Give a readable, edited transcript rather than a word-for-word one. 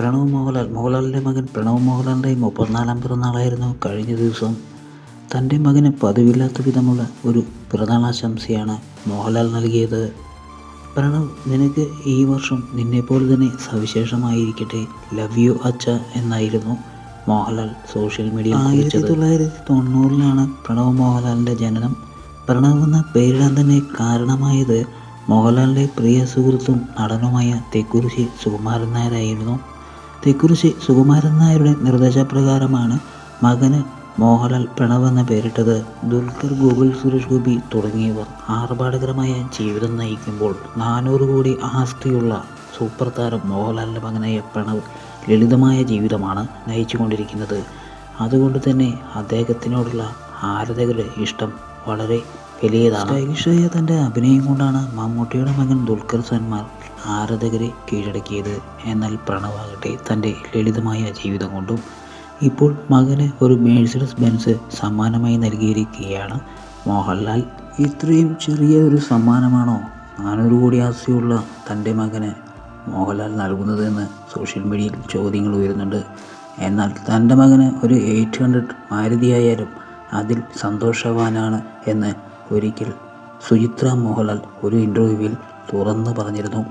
മോഹൻലാലിൻ്റെ മകൻ പ്രണവ് മോഹൻലാലിൻ്റെ 34ാം പിറന്നാളായിരുന്നു കഴിഞ്ഞ ദിവസം. തൻ്റെ മകന് പതിവില്ലാത്ത വിധമുള്ള ഒരു പിറന്നാളാശംസയാണ് മോഹൻലാൽ നൽകിയത്. പ്രണവ്, നിനക്ക് ഈ വർഷം നിന്നെപ്പോലെ തന്നെ സവിശേഷമായിരിക്കട്ടെ, ലവ് യു അച്ഛ എന്നായിരുന്നു മോഹൻലാൽ സോഷ്യൽ മീഡിയയിൽ കുറിച്ചത്. 1990-ലാണ് പ്രണവ് മോഹൻലാലിൻ്റെ ജനനം. പ്രണവ് എന്ന പേരിടാൻ തന്നെ കാരണമായത് മോഹൻലാലിൻ്റെ പ്രിയ സുഹൃത്തും നടനുമായ തെക്കുറിശ്ശി സുകുമാരൻ നായരായിരുന്നു. തെക്കുറിശ്ശി സുകുമാരൻ നായരുടെ നിർദ്ദേശപ്രകാരമാണ് മകന് മോഹൻലാൽ പ്രണവ് എന്ന പേരിട്ടത്. ദുൽഖർ, ഗോകുൽ, സുരേഷ് ഗോപി തുടങ്ങിയവർ ആർഭാടകരമായ ജീവിതം നയിക്കുമ്പോൾ 400 കോടി ആസ്തിയുള്ള സൂപ്പർ താരം മോഹൻലാലിൻ്റെ മകനായ പ്രണവ് ലളിതമായ ജീവിതമാണ് നയിച്ചുകൊണ്ടിരിക്കുന്നത്. അതുകൊണ്ട് തന്നെ അദ്ദേഹത്തിനോടുള്ള ആരാധകരുടെ ഇഷ്ടം വളരെ വലിയതാണ്. സ്റ്റൈലിഷായ തൻ്റെ അഭിനയം കൊണ്ടാണ് മമ്മൂട്ടിയുടെ മകൻ ദുൽഖർ സൽമാൻ ആരാധകരെ കീഴടക്കിയത്. എന്നാൽ പ്രണവാകട്ടെ തൻ്റെ ലളിതമായ ജീവിതം കൊണ്ടും ഇപ്പോൾ മകന് ഒരു മെഴ്സിഡസ് ബെൻസ് സമ്മാനമായി നൽകിയിരിക്കുകയാണ് മോഹൻലാൽ. ഇത്രയും ചെറിയ ഒരു സമ്മാനമാണോ 400 കോടി ആസ്തിയുള്ള തൻ്റെ മകന് മോഹൻലാൽ നൽകുന്നതെന്ന് സോഷ്യൽ മീഡിയയിൽ ചോദ്യങ്ങൾ ഉയരുന്നുണ്ട്. എന്നാൽ തൻ്റെ മകന് ഒരു 800 മാരുതിയായാലും അതിൽ സന്തോഷവാനാണ് എന്ന് ഒരിക്കൽ സുചിത്ര മോഹൻലാൽ ഒരു ഇൻ്റർവ്യൂവിൽ തുറന്നു പറഞ്ഞിരുന്നു.